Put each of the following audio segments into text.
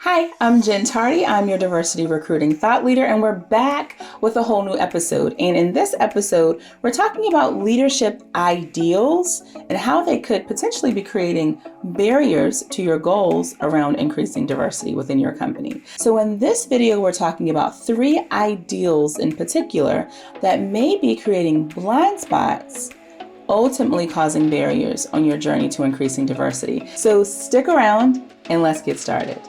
Hi, I'm Jen Tardy. I'm your diversity recruiting thought leader, and we're back with a whole new episode. And in this episode, we're talking about leadership ideals and how they could potentially be creating barriers to your goals around increasing diversity within your company. So in this video, we're talking about 3 ideals in particular that may be creating blind spots, ultimately causing barriers on your journey to increasing diversity. So stick around and let's get started.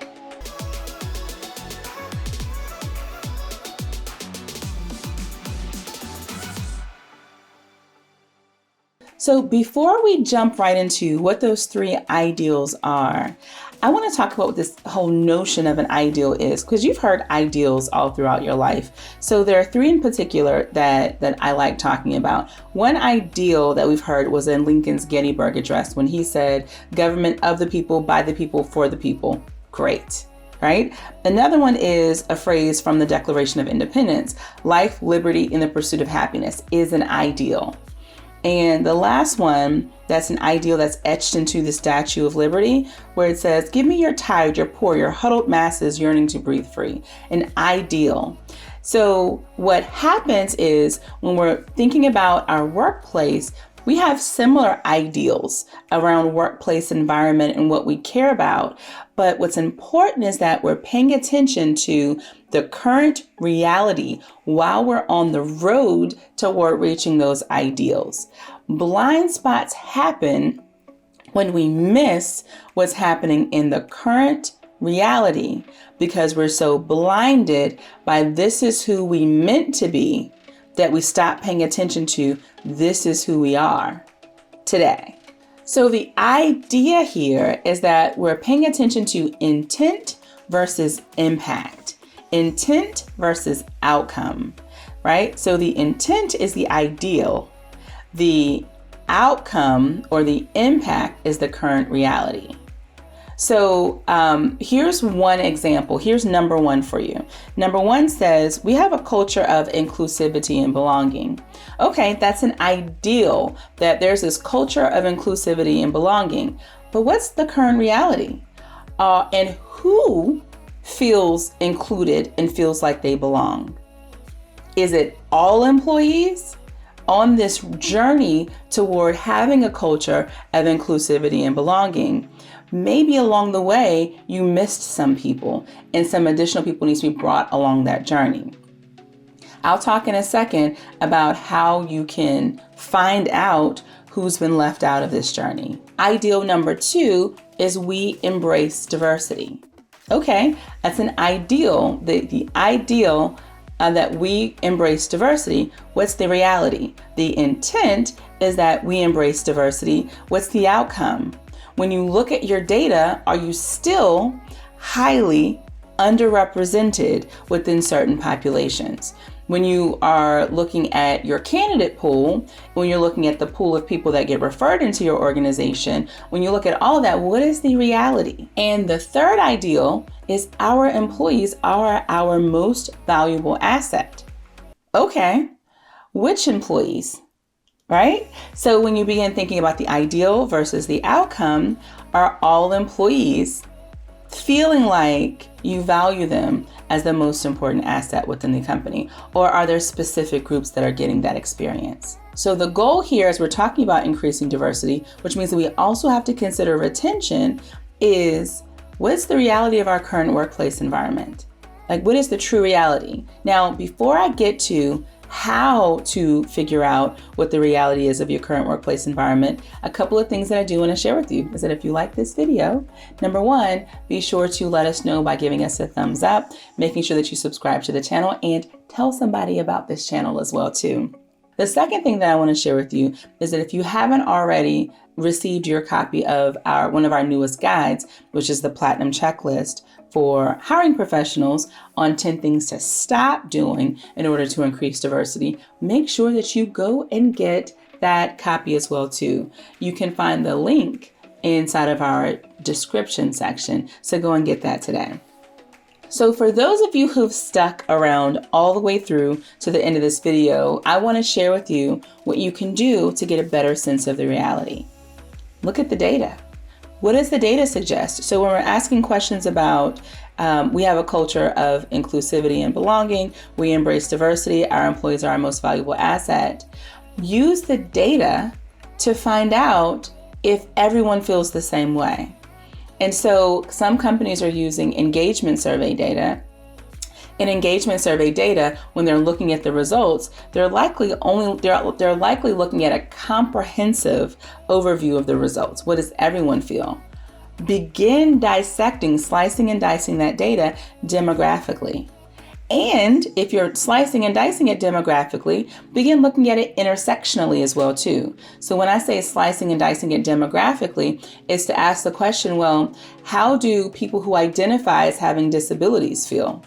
So before we jump right into what those 3 ideals are, I want to talk about what this whole notion of an ideal is, because you've heard ideals all throughout your life. So there are 3 in particular that I like talking about. One ideal that we've heard was in Lincoln's Gettysburg Address when he said, "Government of the people, by the people, for the people." Great. Right? Another one is a phrase from the Declaration of Independence: "Life, liberty, and the pursuit of happiness is an ideal." And the last one, that's an ideal that's etched into the Statue of Liberty, where it says, "Give me your tired, your poor, your huddled masses yearning to breathe free." An ideal. So what happens is when we're thinking about our workplace, we have similar ideals around workplace environment and what we care about. But what's important is that we're paying attention to the current reality while we're on the road toward reaching those ideals. Blind spots happen when we miss what's happening in the current reality because we're so blinded by "this is who we meant to be" that we stop paying attention to "this is who we are today." So the idea here is that we're paying attention to intent versus impact, intent versus outcome, right? So the intent is the ideal. The outcome or the impact is the current reality. So here's one example. Here's number 1 for you. Number 1 says, we have a culture of inclusivity and belonging. Okay, that's an ideal, that there's this culture of inclusivity and belonging. But what's the current reality? And who feels included and feels like they belong? Is it all employees? On this journey toward having a culture of inclusivity and belonging, maybe along the way you missed some people and some additional people need to be brought along that journey. I'll talk in a second about how you can find out who's been left out of this journey. Ideal number 2 is we embrace diversity. Okay, that's an ideal, the ideal that we embrace diversity. What's the reality? The intent is that we embrace diversity. What's the outcome? When you look at your data, are you still highly underrepresented within certain populations? When you are looking at your candidate pool, when you're looking at the pool of people that get referred into your organization, when you look at all of that, what is the reality? And the third ideal is our employees are our most valuable asset. Okay, which employees? Right? So when you begin thinking about the ideal versus the outcome, are all employees feeling like you value them as the most important asset within the company? Or are there specific groups that are getting that experience? So the goal here, as we're talking about increasing diversity, which means that we also have to consider retention, is what's the reality of our current workplace environment? Like, what is the true reality? Now, before I get to how to figure out what the reality is of your current workplace environment, a couple of things that I do want to share with you is that if you like this video, number 1, be sure to let us know by giving us a thumbs up, making sure that you subscribe to the channel, and tell somebody about this channel as well too. The second thing that I want to share with you is that if you haven't already received your copy of one of our newest guides, which is the Platinum Checklist for hiring professionals on 10 things to stop doing in order to increase diversity, make sure that you go and get that copy as well too. You can find the link inside of our description section, so go and get that today. So for those of you who've stuck around all the way through to the end of this video, I want to share with you what you can do to get a better sense of the reality. Look at the data. What does the data suggest? So when we're asking questions about We have a culture of inclusivity and belonging. We embrace diversity. Our employees are our most valuable asset. Use the data to find out if everyone feels the same way. And so some companies are using engagement survey data. In engagement survey data, when they're looking at the results, they're likely looking at a comprehensive overview of the results. What does everyone feel? Begin dissecting, slicing and dicing that data demographically. And if you're slicing and dicing it demographically, begin looking at it intersectionally as well too. So when I say slicing and dicing it demographically, it's to ask the question, well, how do people who identify as having disabilities feel?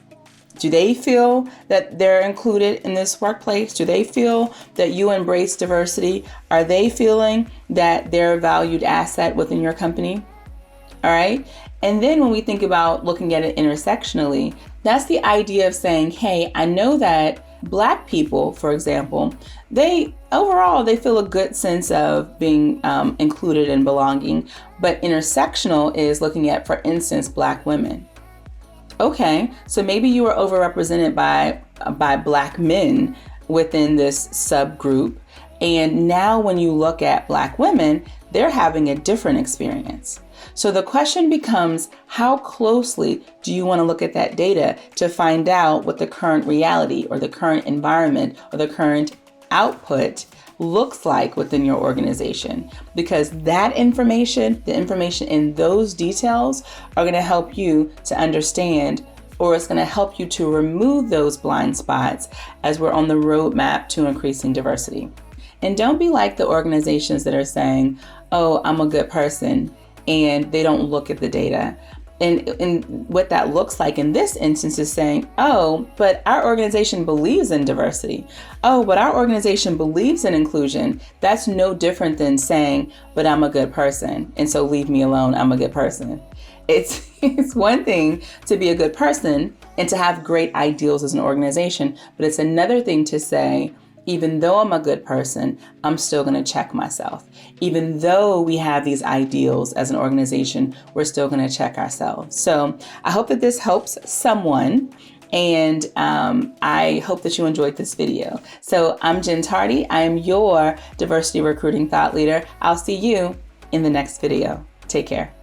Do they feel that they're included in this workplace? Do they feel that you embrace diversity? Are they feeling that they're a valued asset within your company? All right. And then when we think about looking at it intersectionally, that's the idea of saying, hey, I know that Black people, for example, they feel a good sense of being included and belonging. But intersectional is looking at, for instance, Black women. Okay, so maybe you are overrepresented by Black men within this subgroup. And now when you look at Black women, they're having a different experience. So the question becomes, how closely do you want to look at that data to find out what the current reality or the current environment or the current output looks like within your organization? Because that information, the information in those details are going to help you to understand, or it's going to help you to remove those blind spots as we're on the roadmap to increasing diversity. And don't be like the organizations that are saying, oh, I'm a good person, and they don't look at the data. And what that looks like in this instance is saying, oh, but our organization believes in diversity. Oh, but our organization believes in inclusion. That's no different than saying, but I'm a good person, and so leave me alone, I'm a good person. It's one thing to be a good person and to have great ideals as an organization, but it's another thing to say, even though I'm a good person, I'm still going to check myself. Even though we have these ideals as an organization, we're still going to check ourselves. So I hope that this helps someone, and I hope that you enjoyed this video. So I'm Jen Tardy. I am your diversity recruiting thought leader. I'll see you in the next video. Take care.